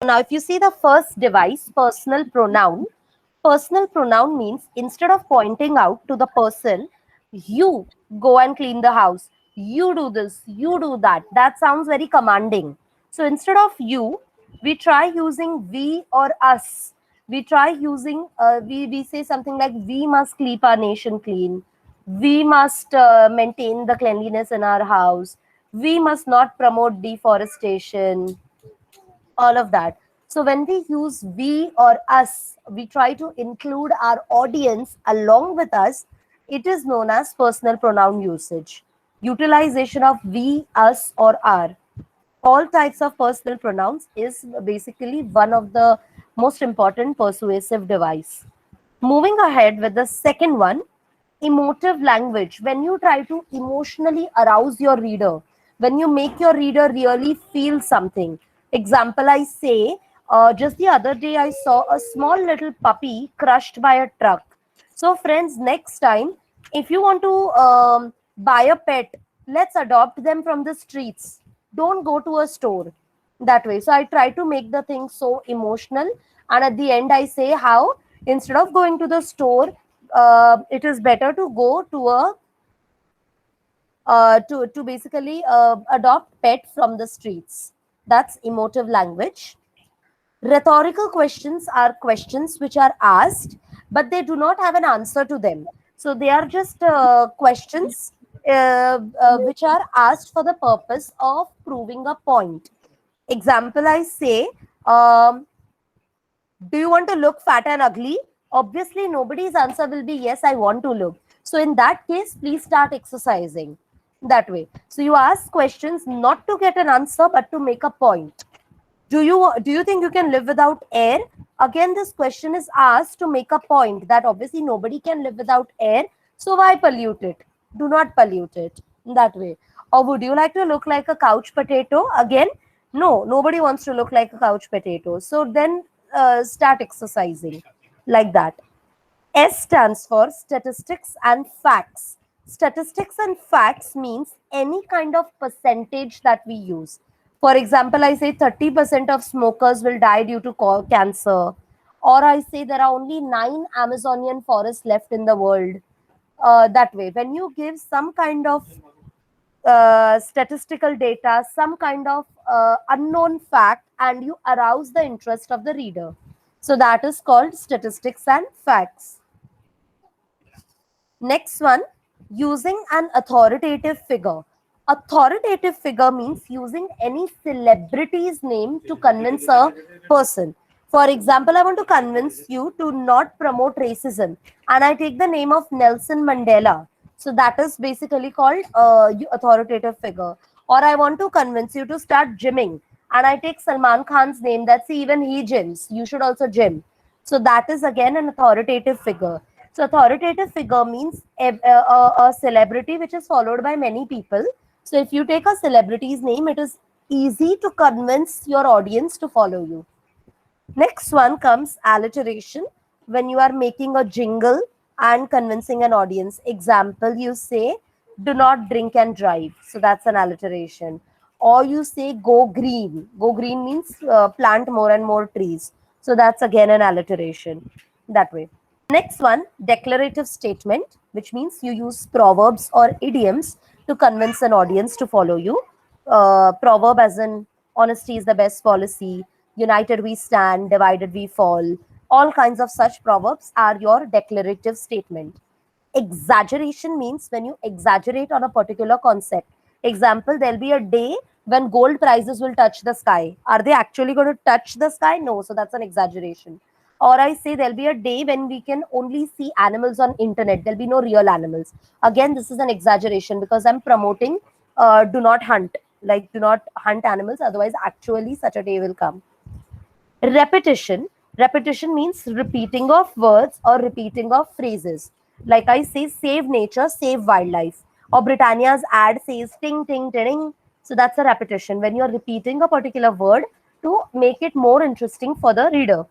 Now, if you see the first device, personal pronoun means instead of pointing out to the person, you go and clean the house, you do this, you do that. That sounds very commanding. So instead of you, we try using we or us. We try using, we say something like, we must keep our nation clean. We must maintain the cleanliness in our house. We must not promote deforestation, all of that. So when we use we or us, we try to include our audience along with us. It is known as personal pronoun usage. Utilization of we, us, or our. All types of personal pronouns is basically one of the most important persuasive device. Moving ahead with the second one, emotive language. When you try to emotionally arouse your reader, when you make your reader really feel something. Example, I say, just the other day I saw a small little puppy crushed by a truck. So friends, next time, if you want to buy a pet, let's adopt them from the streets. Don't go to a store that way. So I try to make the thing so emotional. And at the end, I say how instead of going to the store, it is better to go to a to basically adopt pet from the streets. That's emotive language. Rhetorical questions are questions which are asked, but they do not have an answer to them. So they are just questions which are asked for the purpose of proving a point. Example, I say, um, do you want to look fat and ugly? Obviously, nobody's answer will be yes, I want to look. So in that case, please start exercising that way. So you ask questions not to get an answer, but to make a point. Do you think you can live without air? Again, this question is asked to make a point that obviously nobody can live without air. So why pollute it? Do not pollute it that way. Or would you like to look like a couch potato? Again, no, nobody wants to look like a couch potato. So then start exercising like that. S stands for statistics and facts. Statistics and facts means any kind of percentage that we use. For example, I say 30% of smokers will die due to cancer. Or I say there are only 9 Amazonian forests left in the world. That way, when you give some kind of statistical data, some kind of unknown fact, and you arouse the interest of the reader. So that is called statistics and facts. Next one, using an authoritative figure. Authoritative figure means using any celebrity's name to convince a person. For example, I want to convince you to not promote racism, and I take the name of Nelson Mandela. So that is basically called authoritative figure. Or I want to convince you to start gymming, and I take Salman Khan's name. That's even he gyms. You should also gym. So that is again an authoritative figure. So authoritative figure means a celebrity which is followed by many people. So if you take a celebrity's name, it is easy to convince your audience to follow you. Next one comes alliteration. When you are making a jingle and convincing an audience. Example, you say, do not drink and drive. So that's an alliteration. Or you say, go green. Go green means plant more and more trees. So that's again an alliteration that way. Next one, declarative statement, which means you use proverbs or idioms to convince an audience to follow you. Proverb as in honesty is the best policy, united we stand, divided we fall. All kinds of such proverbs are your declarative statement. Exaggeration means when you exaggerate on a particular concept. Example, there'll be a day when gold prices will touch the sky. Are they actually going to touch the sky? No, so that's an exaggeration. Or I say there'll be a day when we can only see animals on internet. There'll be no real animals. Again, this is an exaggeration because I'm promoting do not hunt. Like do not hunt animals, otherwise actually such a day will come. Repetition. Repetition means repeating of words or repeating of phrases. Like I say, save nature, save wildlife. Or Britannia's ad says ting, ting, ting. So that's a repetition when you're repeating a particular word to make it more interesting for the reader.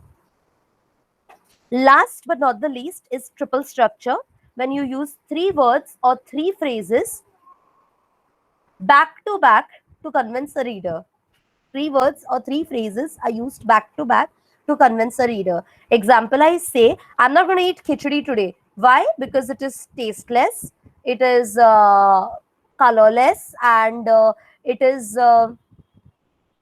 Last but not the least is triple structure. When you use 3 words or 3 phrases back to convince the reader. three words or three phrases are used back to back to convince a reader. Example, I say, I'm not going to eat khichdi today. Why? Because it is tasteless, it is colorless, and it is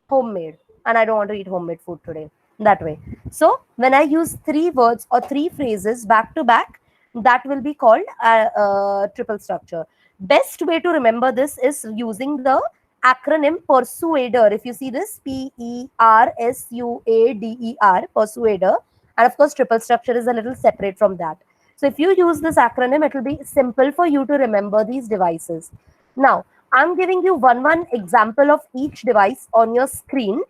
homemade, and I don't want to eat homemade food today. That way. So when I use three words or three phrases back to back, that will be called a triple structure. Best way to remember this is using the acronym Persuader. If you see this, Persuader, Persuader, and of course triple structure is a little separate from that. So if you use this acronym, it will be simple for you to remember these devices. Now, I'm giving you one example of each device on your screen.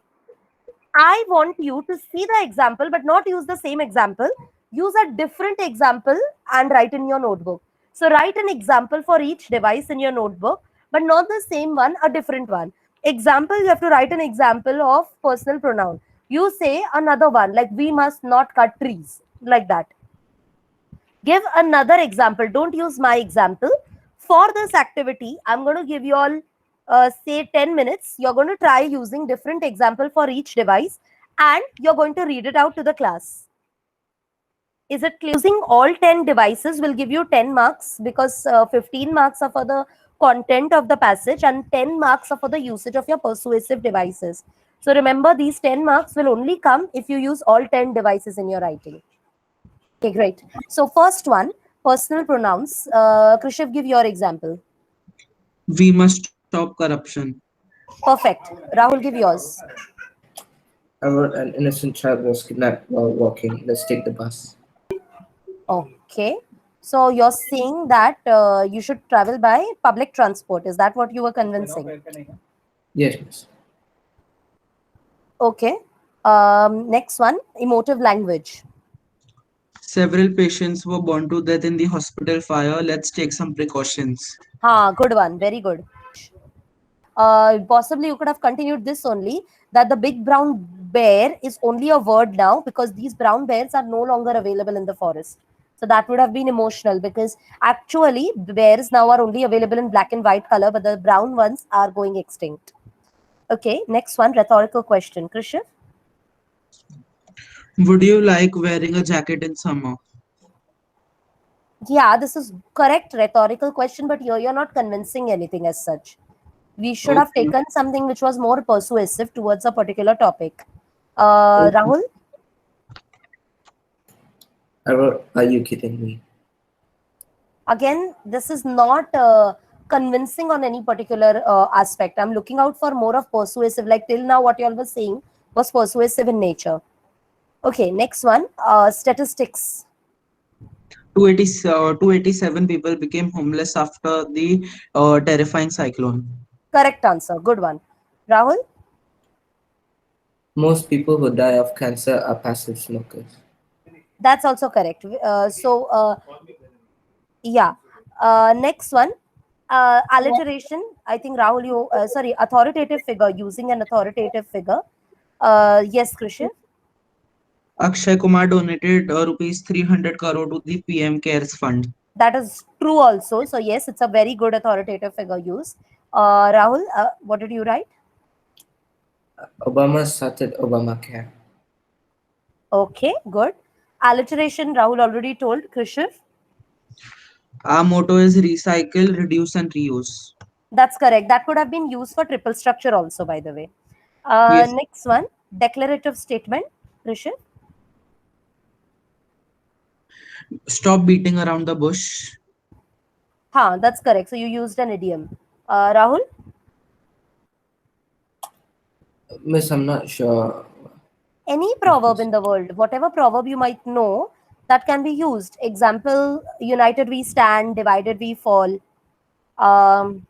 I want you to see the example, but not use the same example. Use a different example and write in your notebook. So write an example for each device in your notebook, but not the same one, a different one. Example, you have to write an example of personal pronoun. You say another one, like we must not cut trees, like that. Give another example. Don't use my example. For this activity, I'm going to give you all, say 10 minutes. You're going to try using different example for each device, and you're going to read it out to the class. Is it clear? Using all 10 devices will give you 10 marks, because 15 marks are for the content of the passage and 10 marks are for the usage of your persuasive devices. So remember, these 10 marks will only come if you use all 10 devices in your writing. Okay, great. So first one, personal pronouns. Krishiv, give your example. We must stop corruption. Perfect. Rahul, give yours. I wrote an innocent child was kidnapped while walking. Let's take the bus. Okay. So you're saying that you should travel by public transport. Is that what you were convincing? Yes, miss. Okay. Next one, emotive language. Several patients were burned to death in the hospital fire. Let's take some precautions. Good one. Very good. Possibly you could have continued this only, that the big brown bear is only a word now because these brown bears are no longer available in the forest. So that would have been emotional, because actually bears now are only available in black and white color, but the brown ones are going extinct. Okay, next one, rhetorical question. Krishiv? Would you like wearing a jacket in summer? Yeah, this is correct rhetorical question, but here you're not convincing anything as such. We should have Okay. taken something which was more persuasive towards a particular topic. Okay. Rahul? I wrote, are you kidding me? Again, this is not convincing on any particular aspect. I'm looking out for more of persuasive, like till now what you all were saying was persuasive in nature. Okay, next one, statistics. 287 people became homeless after the terrifying cyclone. Correct answer, good one. Rahul? Most people who die of cancer are passive smokers. That's also correct. Yeah. Next one, alliteration. I think Rahul, you, sorry, authoritative figure, using an authoritative figure. Yes, Krishiv? Akshay Kumar donated rupees 300 crore to the PM Cares Fund. That is true also. So yes, it's a very good authoritative figure use. Rahul, what did you write? Obama started Obamacare. Okay, good. Alliteration, Rahul already told. Krishiv? Our motto is recycle, reduce, and reuse. That's correct. That could have been used for triple structure also, by the way. Yes. Next one, declarative statement. Krishiv? Stop beating around the bush. That's correct. So you used an idiom. Rahul? Miss, I'm not sure. Any proverb in the world, whatever proverb you might know, that can be used. Example, united we stand, divided we fall. Um,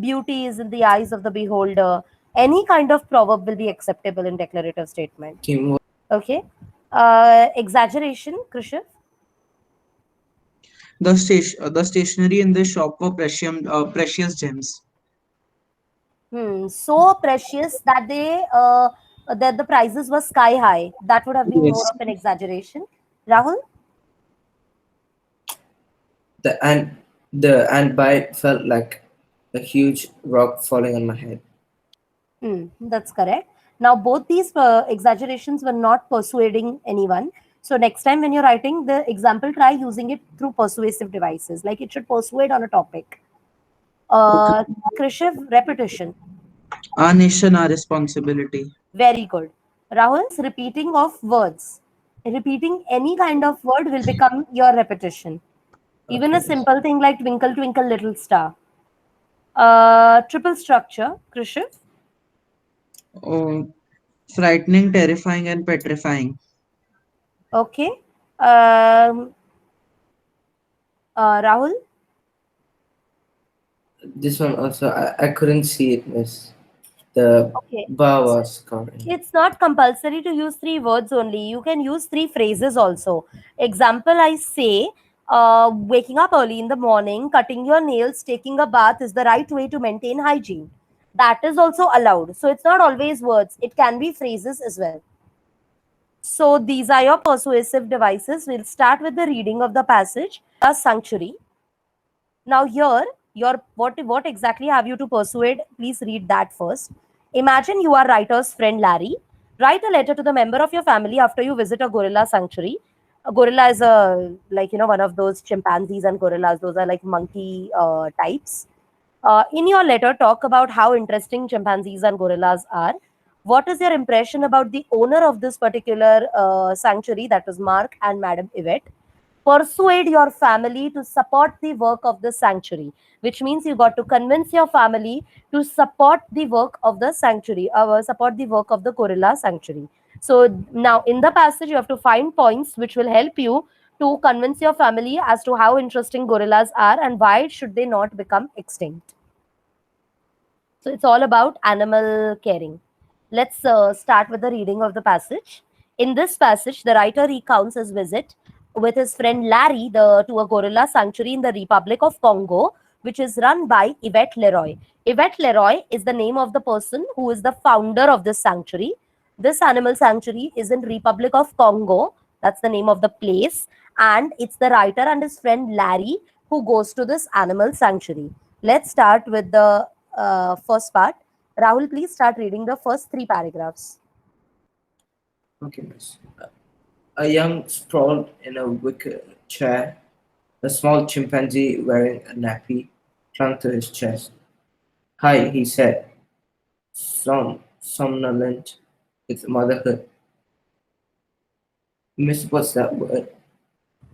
Beauty is in the eyes of the beholder. Any kind of proverb will be acceptable in declarative statement. Teamwork. Okay. Exaggeration, Krishiv. The stationery in the shop were precious gems. So precious that the prices were sky high. That would have been more Yes. of an exaggeration. Rahul? The ant, the ant bite felt like a huge rock falling on my head. That's correct. Now, both these exaggerations were not persuading anyone. So, next time when you're writing the example, try using it through persuasive devices. Like it should persuade on a topic. Okay. Uh, Krishiv, repetition. Our nation, our responsibility. Very good. Rahul, repeating of words. Repeating any kind of word will become your repetition. Even Okay, a miss. simple thing like twinkle, twinkle, little star. Triple structure. Krishiv. Oh, frightening, terrifying, and petrifying. Okay. Um, Rahul. This one also, I couldn't see it, miss. The Okay. bar was covering. It's not compulsory to use three words only. You can use three phrases also. Example, I say, waking up early in the morning, cutting your nails, taking a bath is the right way to maintain hygiene. That is also allowed. So it's not always words, it can be phrases as well. So these are your persuasive devices. We'll start with the reading of the passage. A sanctuary. Now here, your what exactly have you to persuade? Please read that first. Imagine you are writer's friend Larry. Write a letter to the member of your family after you visit a gorilla sanctuary. A gorilla is a like one of those chimpanzees and gorillas. Those are like monkey types. In your letter, talk about how interesting chimpanzees and gorillas are. What is your impression about the owner of this particular sanctuary, that is Mark and Madam Yvette? Persuade your family to support the work of the sanctuary, which means you got to convince your family to support the work of the sanctuary, support the work of the gorilla sanctuary. So now in the passage, you have to find points which will help you to convince your family as to how interesting gorillas are and why should they not become extinct. So it's all about animal caring. Let's start with the reading of the passage. In this passage, the writer recounts his visit with his friend Larry to a gorilla sanctuary in the Republic of Congo, which is run by Yvette Leroy. Yvette Leroy is the name of the person who is the founder of this sanctuary. This animal sanctuary is in Republic of Congo. That's the name of the place. And it's the writer and his friend Larry who goes to this animal sanctuary. Let's start with the first part. Rahul, please start reading the first three paragraphs. Okay, miss. A young sprawled in a wicker chair. A small chimpanzee wearing a nappy clung to his chest. Hi, he said, somnolent with motherhood. Miss, what's that word?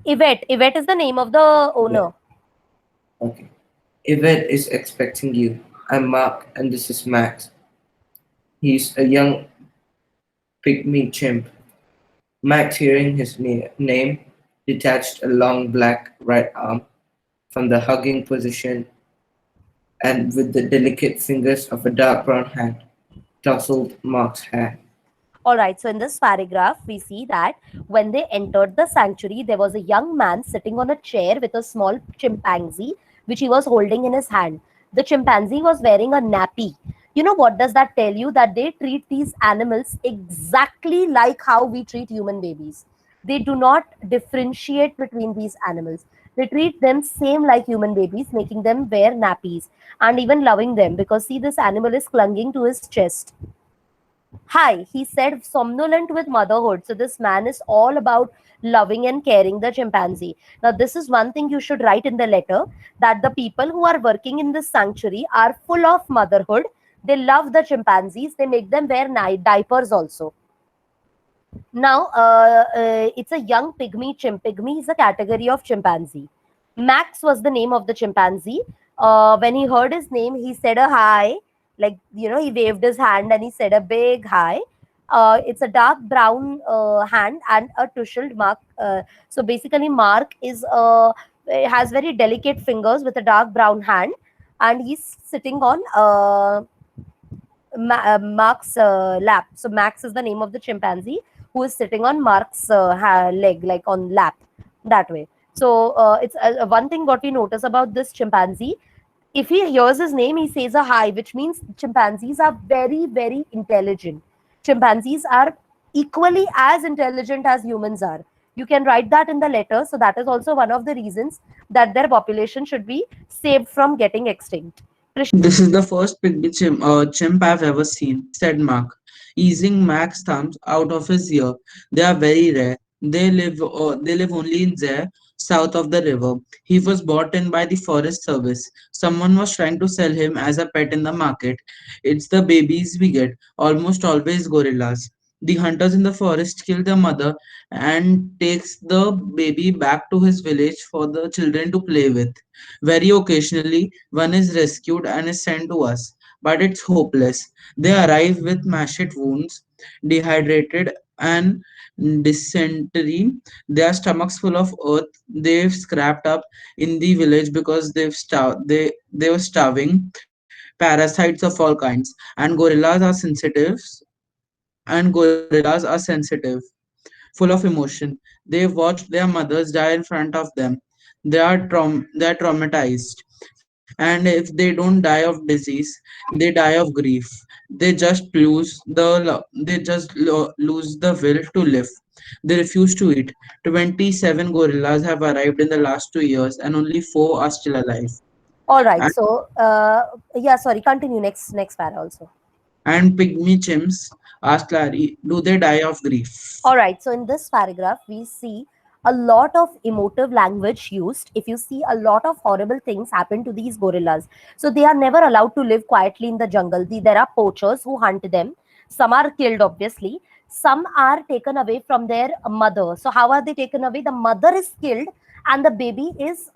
Yvette. Yvette is the name of the Yvette. owner. Okay. Yvette is expecting you. I'm Mark, and this is Max. He's a young pygmy chimp. Max, hearing his name, detached a long black right arm from the hugging position and with the delicate fingers of a dark brown hand tousled Mark's hair. All right, so in this paragraph, we see that when they entered the sanctuary, there was a young man sitting on a chair with a small chimpanzee, which he was holding in his hand. The chimpanzee was wearing a nappy. You know what does that tell you? That they treat these animals exactly like how we treat human babies. They do not differentiate between these animals. They treat them same like human babies, making them wear nappies and even loving them because see, this animal is clinging to his chest. Hi, he said, somnolent with motherhood. So, this man is all about loving and caring the chimpanzee. Now, this is one thing you should write in the letter, that the people who are working in this sanctuary are full of motherhood. They love the chimpanzees, they make them wear diapers also. Now, it's a young pygmy chimp. Pygmy is a category of chimpanzee. Max was the name of the chimpanzee. When he heard his name, he said a hi. Like, he waved his hand and he said a big hi. It's a dark brown hand and a tushled mark. So basically, Mark has very delicate fingers with a dark brown hand, and he's sitting on Mark's lap. So Max is the name of the chimpanzee who is sitting on Mark's leg, like on lap, that way. So it's one thing what we notice about this chimpanzee. If he hears his name, he says a hi, which means chimpanzees are very, very intelligent. Chimpanzees are equally as intelligent as humans are. You can write that in the letter. So that is also one of the reasons that their population should be saved from getting extinct. This is the first chimp I've ever seen, said Mark, easing Mac's thumbs out of his ear. They are very rare. They live only in Zaire, south of the river. He was bought in by the Forest Service. Someone was trying to sell him as a pet in the market. It's the babies we get, almost always gorillas. The hunters in the forest kill their mother and takes the baby back to his village for the children to play with. Very occasionally, one is rescued and is sent to us, but it's hopeless. They arrive with mashed wounds, dehydrated, and dysentery, their stomachs full of earth they've scraped up in the village because they were starving, parasites of all kinds, and gorillas are sensitive, full of emotion. They've watched their mothers die in front of them. They are traumatized, and if they don't die of disease, they die of grief. They just lose the will to live. They refuse to eat. 27 gorillas have arrived in the last 2 years, and only four are still alive. All right. And, So, yeah, sorry. Continue next para also. and pygmy chimps, asked Larry, do they die of grief? All right. So in this paragraph, we see a lot of emotive language used. If you see, a lot of horrible things happen to these gorillas. So they are never allowed to live quietly in the jungle. There are poachers who hunt them. Some are killed, obviously. Some are taken away from their mother. So how are they taken away? The mother is killed and the baby is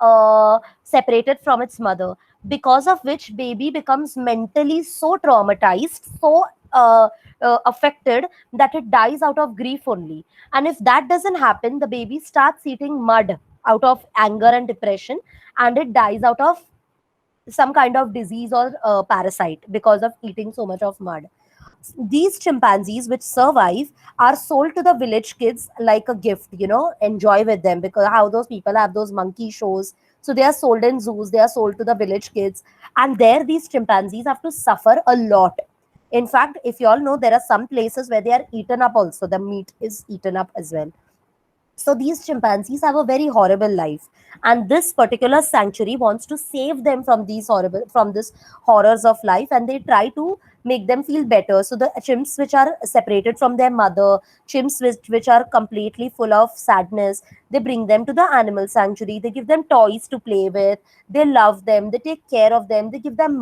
separated from its mother, because of which baby becomes mentally so traumatized, so affected, that it dies out of grief only. And if that doesn't happen, the baby starts eating mud out of anger and depression, and it dies out of some kind of disease or parasite because of eating so much of mud. These chimpanzees which survive are sold to the village kids like a gift, enjoy with them, because how those people have those monkey shows. So they are sold in zoos, they are sold to the village kids, and there these chimpanzees have to suffer a lot. In fact, if you all know, there are some places where they are eaten up also, the meat is eaten up as well. So these chimpanzees have a very horrible life, and this particular sanctuary wants to save them from this horrors of life, and they try to make them feel better. So the chimps which are separated from their mother, chimps which are completely full of sadness, they bring them to the animal sanctuary, they give them toys to play with, they love them, they take care of them, they give them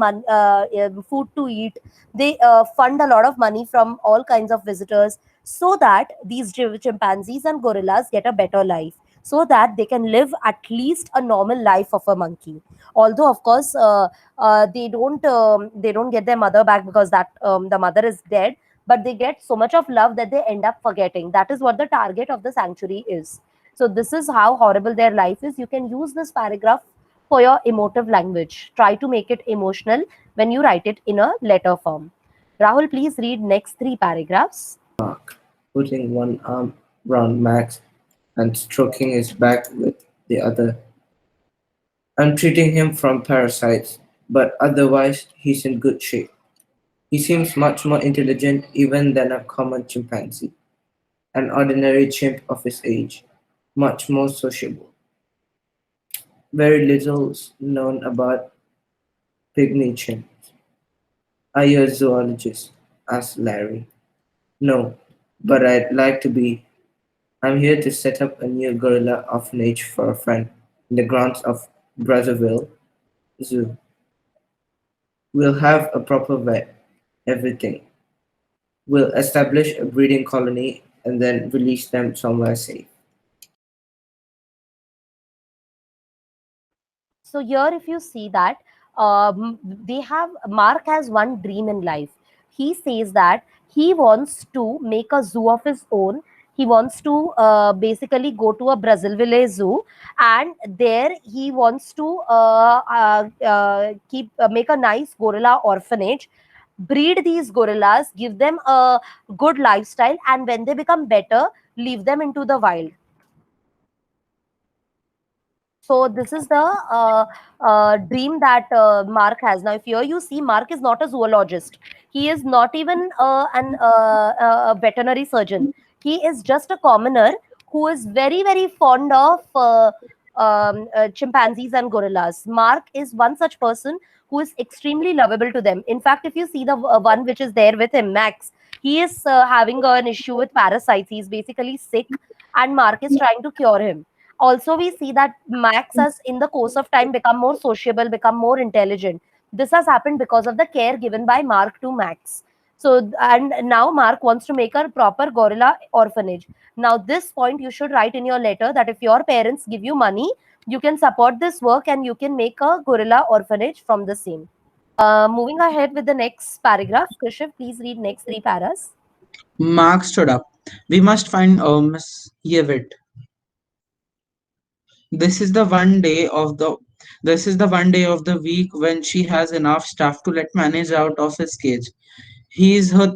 food to eat, they fund a lot of money from all kinds of visitors, so that these chimpanzees and gorillas get a better life, so that they can live at least a normal life of a monkey. Although of course they don't get their mother back, because that the mother is dead, but they get so much of love that they end up forgetting. That is what the target of the sanctuary is. So this is how horrible their life is. You can use this paragraph for your emotive language. Try to make it emotional when you write it in a letter form. Rahul, please read next three paragraphs. Mark, putting one arm round Max and stroking his back with the other. I'm treating him from parasites, but otherwise he's in good shape. He seems much more intelligent even than a common chimpanzee, an ordinary chimp of his age, much more sociable. Very little's known about pygmy chimps. Are you a zoologist? Asked Larry. No, but I'd like to be. I'm here to set up a new gorilla orphanage for a friend in the grounds of Brazzaville Zoo. We'll have a proper vet, everything. We'll establish a breeding colony and then release them somewhere safe. So here, if you see that they have Mark has one dream in life. He says that he wants to make a zoo of his own. He wants to basically go to a Brazzaville zoo, and there he wants to keep make a nice gorilla orphanage, breed these gorillas, give them a good lifestyle, and when they become better, leave them into the wild. So this is the dream that Mark has. Now, if here you see, Mark is not a zoologist. He is not even a veterinary surgeon. He is just a commoner who is very, very fond of chimpanzees and gorillas. Mark is one such person who is extremely lovable to them. In fact, if you see the one which is there with him, Max, he is having an issue with parasites. He's basically sick, and Mark is trying to cure him. Also, we see that Max has, in the course of time, become more sociable, become more intelligent. This has happened because of the care given by Mark to Max. So, and now Mark wants to make a proper gorilla orphanage. Now, this point you should write in your letter that if your parents give you money, you can support this work and you can make a gorilla orphanage from the same. Moving ahead with the next paragraph, Krishiv, please read next three paras. Mark stood up. We must find Miss Yevitt. This is the one day of the this is the one day of the week when she has enough staff to let manage out of his cage. He is her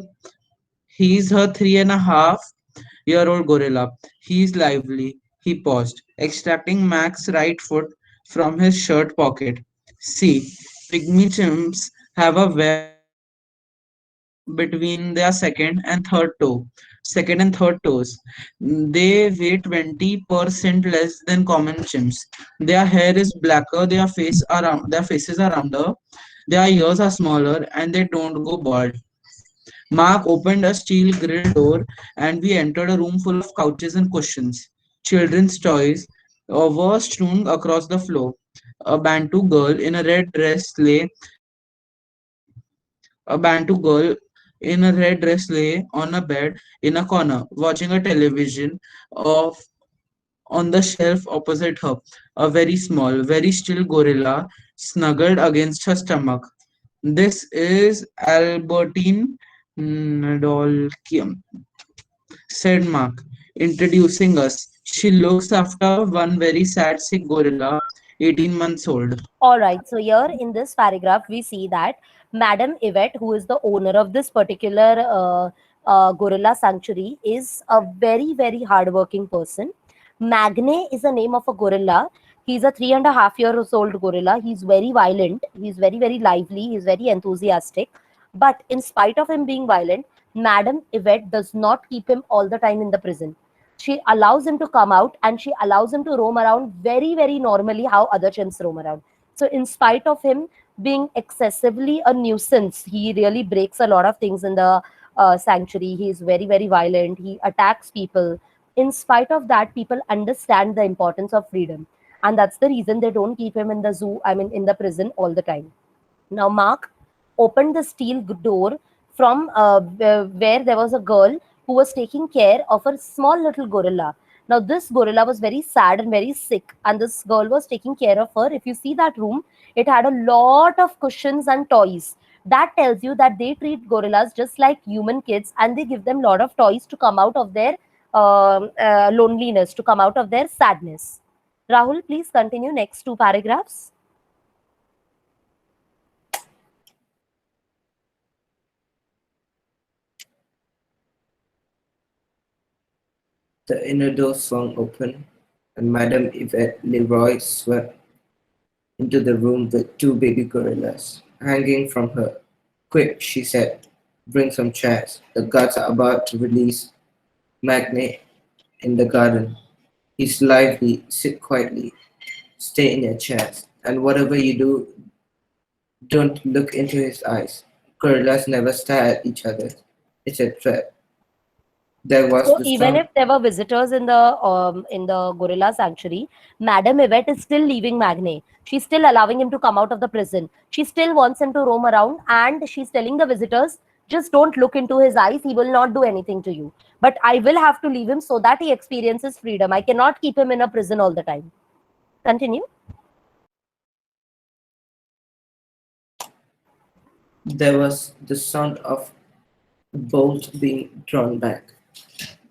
he is her 3.5-year-old gorilla. He is lively. He paused, extracting Mac's right foot from his shirt pocket. See, pygmy chimps have a web between their second and third toes. They weigh 20% less than common chimps. Their hair is blacker, their faces are rounder, their ears are smaller, and they don't go bald. Mark opened a steel grille door, and we entered a room full of couches and cushions. Children's toys were strewn across the floor. A Bantu girl in a red dress lay A Bantu girl in a red dress lay on a bed in a corner, watching a television of on the shelf opposite her. A very small, very still gorilla snuggled against her stomach. This is Albertine Nadolkian, said Mark, introducing us. She looks after one very sad, sick gorilla, 18 months old. All right. So here in this paragraph, we see that Madam Yvette, who is the owner of this particular gorilla sanctuary, is a very, very hardworking person. Magne is the name of a gorilla. He's a 3.5 years old gorilla. He's very violent. He's very, very lively. He's very enthusiastic. But in spite of him being violent, Madam Yvette does not keep him all the time in the prison. She allows him to come out and she allows him to roam around very, very normally how other chimps roam around. So, in spite of him being excessively a nuisance, he really breaks a lot of things in the sanctuary. He is very, very violent. He attacks people. In spite of that, people understand the importance of freedom. And that's the reason they don't keep him in the zoo, I mean, in the prison all the time. Now, Mark opened the steel door from where there was a girl who was taking care of a small little gorilla. Now, this gorilla was very sad and very sick, and this girl was taking care of her. If you see that room, it had a lot of cushions and toys. That tells you that they treat gorillas just like human kids, and they give them a lot of toys to come out of their loneliness, to come out of their sadness. Rahul, please continue next two paragraphs. The inner door swung open, and Madame Yvette Leroy swept into the room with two baby gorillas hanging from her. Quick, she said, bring some chairs. The guards are about to release Magne in the garden. He's lively, sit quietly, stay in your chairs, and whatever you do, don't look into his eyes. Gorillas never stare at each other. It's a threat. There was So the even strong if there were visitors in the gorilla sanctuary, Madame Yvette is still leaving Magne. She's still allowing him to come out of the prison. She still wants him to roam around, and she's telling the visitors, just don't look into his eyes. He will not do anything to you. But I will have to leave him so that he experiences freedom. I cannot keep him in a prison all the time. Continue. There was the sound of a bolt being drawn back,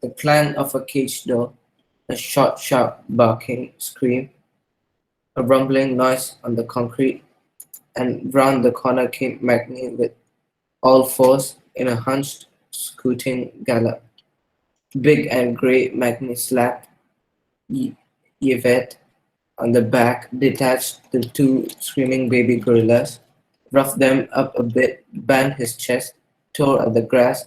the clang of a cage door, a short, sharp barking scream, a rumbling noise on the concrete, and round the corner came Magni with all fours in a hunched, scooting gallop. Big and grey, Magni slapped Yvette on the back, detached the two screaming baby gorillas, roughed them up a bit, banged his chest, tore at the grass,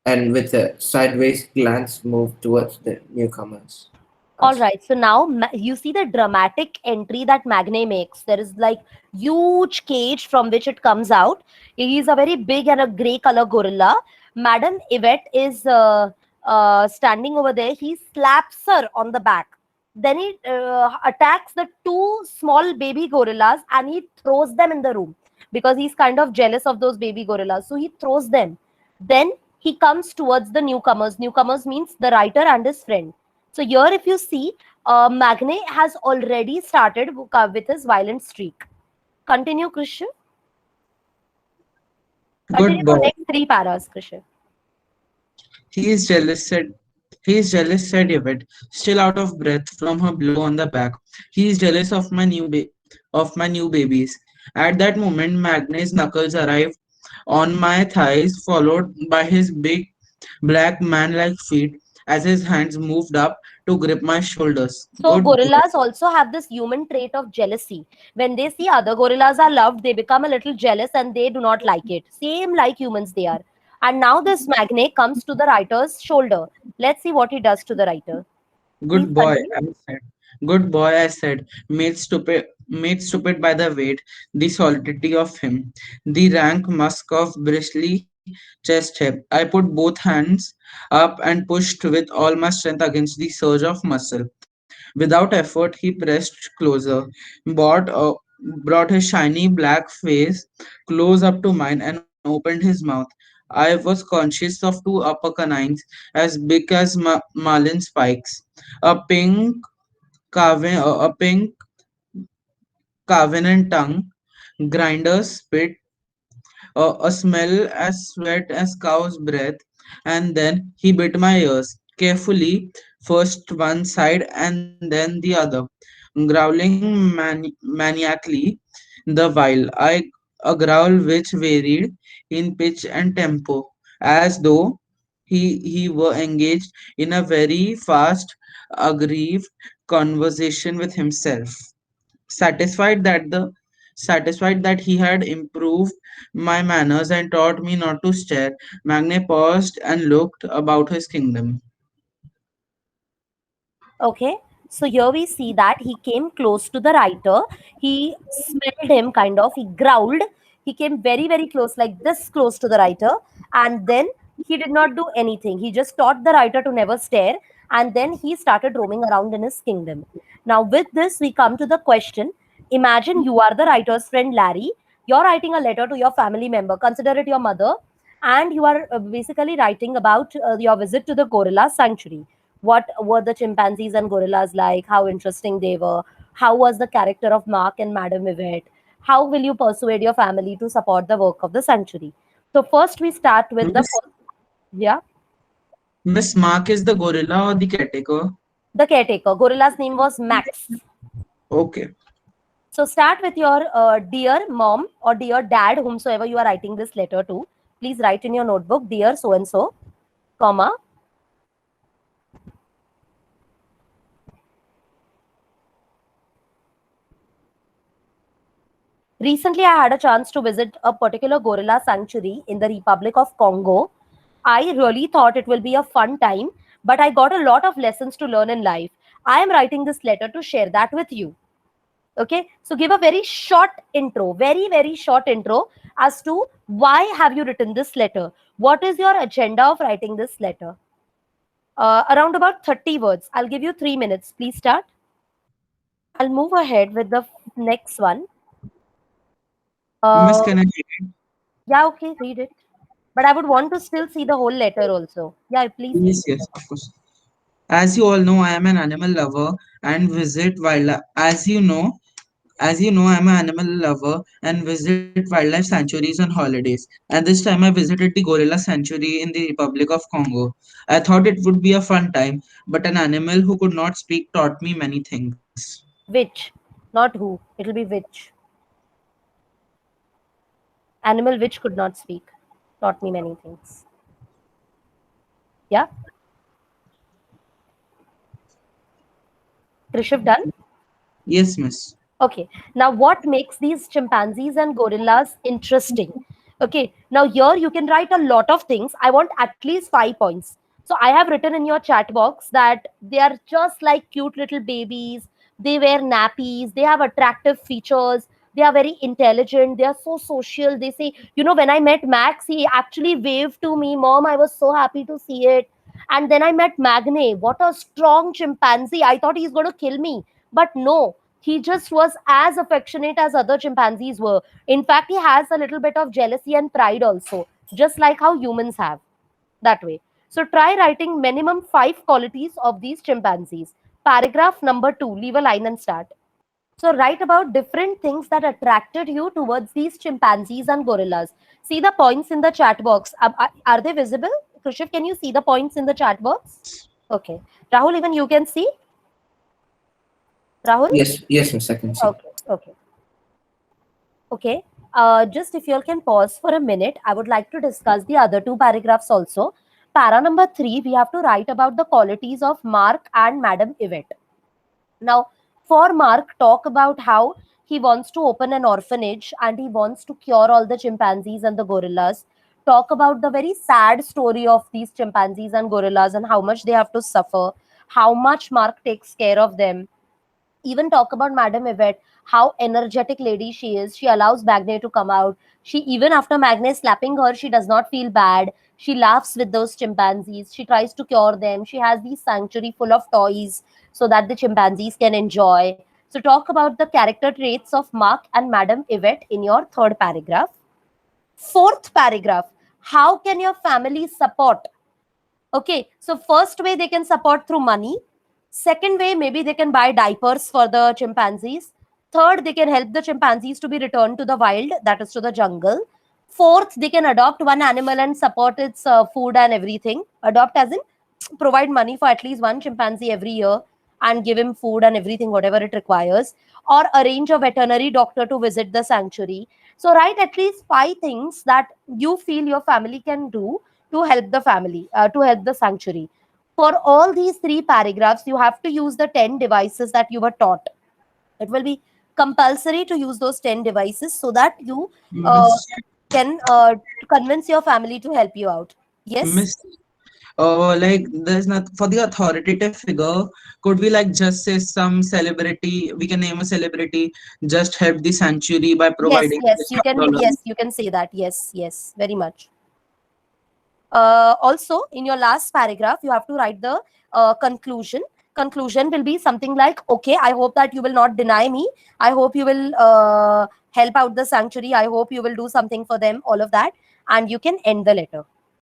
and with a sideways glance moved towards the newcomers. All right. So now you see the dramatic entry that Magne makes. There is like huge cage from which it comes out. He is a very big and a grey color gorilla. Madam Yvette is standing over there. He slaps her on the back. Then he attacks the two small baby gorillas and he throws them in the room because he's kind of jealous of those baby gorillas. So he throws them. Then he comes towards the newcomers. Newcomers means the writer and his friend. So here, if you see, Magne has already started with his violent streak. Continue, Krishna. Continue Good for boy. next three paras, Krishna. He is jealous, said he is jealous, said Yvette, still out of breath from her blow on the back. He is jealous of my new babies. At that moment, Magne's knuckles arrived on my thighs, followed by his big black man-like feet as his hands moved up to grip my shoulders. So Good boy. gorillas also have this human trait of jealousy. When they see other gorillas are loved, they become a little jealous and they do not like it. Same like humans they are. And now this Magne comes to the writer's shoulder. Let's see what he does to the writer. Please Good boy, continue. I said. Good boy, I said, made stupid by the weight, the solidity of him, the rank musk of bristly chest hair. I put both hands up and pushed with all my strength against the surge of muscle. Without effort, he pressed closer, brought, uh, brought his shiny black face close up to mine, and opened his mouth. I was conscious of two upper canines as big as marlin spikes, a a pink carven tongue, grinders spit, a smell as sweat as cow's breath, and then he bit my ears carefully, first one side and then the other, growling maniacally the while. A growl which varied in pitch and tempo, as though he were engaged in a very fast, aggrieved conversation with himself. Satisfied that the satisfied that he had improved my manners and taught me not to stare, Magne paused and looked about his kingdom. Okay, so here we see that he came close to the writer. He smelled him kind of, he growled. He came very, very close, like this close to the writer. And then he did not do anything. He just taught the writer to never stare. And then he started roaming around in his kingdom. Now, with this, we come to the question. Imagine you are the writer's friend, Larry. You're writing a letter to your family member, consider it your mother, and you are basically writing about your visit to the gorilla sanctuary. What were the chimpanzees and gorillas like? How interesting they were? How was the character of Mark and Madame Yvette? How will you persuade your family to support the work of the sanctuary? So first we start with the Miss first, yeah, Miss Mark is the gorilla or the caretaker? the caretaker. Gorilla's name was Max. Okay. So start with your dear mom or dear dad, whomsoever you are writing this letter to. Please write in your notebook, dear so and so, comma. Recently, I had a chance to visit a particular gorilla sanctuary in the Republic of Congo. I really thought it will be a fun time, but I got a lot of lessons to learn in life. I am writing this letter to share that with you. Okay, so give a very short intro, very, very short intro as to why have you written this letter? What is your agenda of writing this letter? Around about 30 words. I'll give you 3 minutes. Please start. I'll move ahead with the next one. Miss, Uh, can I read it? yeah, okay, read it. But I would want to still see the whole letter also. Yeah, please read. Yes, yes, of course. As you all know, I am an animal lover and visit wildlife. As you know, I'm an animal lover and visit wildlife sanctuaries on holidays. And this time I visited the gorilla sanctuary in the Republic of Congo. I thought it would be a fun time, but an animal who could not speak taught me many things. Which, not who. It'll be which. Animal which could not speak. Taught me many things. Yeah, Krishav done? Yes, miss. Okay. Now, what makes these chimpanzees and gorillas interesting? Okay. Now, here you can write a lot of things. I want at least 5 points. So I have written in your chat box that they are just like cute little babies. They wear nappies. They have attractive features. They are very intelligent. They are so social. They say, when I met Max, he actually waved to me. Mom, I was so happy to see it. And then I met Magne. What a strong chimpanzee. I thought he's going to kill me. But no, he just was as affectionate as other chimpanzees were. In fact, he has a little bit of jealousy and pride also, just like how humans have that way. So try writing minimum 5 qualities of these chimpanzees. Paragraph number 2, leave a line and start. So write about different things that attracted you towards these chimpanzees and gorillas. See the points in the chat box. Are they visible? Krishiv, can you see the points in the chat box? Yes. Okay. Rahul, even you can see? Rahul? Yes, miss, I can see. Okay. Just if you all can pause for a minute, I would like to discuss the other 2 paragraphs also. Para number 3, we have to write about the qualities of Mark and Madam Yvette. Now, for Mark, talk about how he wants to open an orphanage and he wants to cure all the chimpanzees and the gorillas. Talk about the very sad story of these chimpanzees and gorillas and how much they have to suffer, how much Mark takes care of them. Even talk about Madame Yvette, how energetic lady she is. She allows Magne to come out. She, even after Magne slapping her, she does not feel bad. She laughs with those chimpanzees. She tries to cure them. She has these sanctuary full of toys so that the chimpanzees can enjoy. So talk about the character traits of Mark and Madame Yvette in your 3rd paragraph. 4th paragraph, how can your family support? Okay, so first way they can support through money. Second way, maybe they can buy diapers for the chimpanzees. Third, they can help the chimpanzees to be returned to the wild, that is to the jungle. Fourth, they can adopt one animal and support its food and everything. Adopt as in provide money for at least one chimpanzee every year and give him food and everything, whatever it requires. Or arrange a veterinary doctor to visit the sanctuary. So write at least 5 things that you feel your family can do to help the family, to help the sanctuary. For all these 3 paragraphs, you have to use the 10 devices that you were taught. It will be compulsory to use those 10 devices so that you uh, Miss, can convince your family to help you out. Yes? Miss, like there's not for the authoritative figure. Could we like just say some celebrity? We can name a celebrity just help the sanctuary by Yes, providing yes, this $5. you can say that. Yes, yes, very much. Also, in your last paragraph, you have to write the conclusion. Conclusion will be something like, okay, I hope that you will not deny me. I hope you will help out the sanctuary. I hope you will do something for them, all of that. And you can end the letter.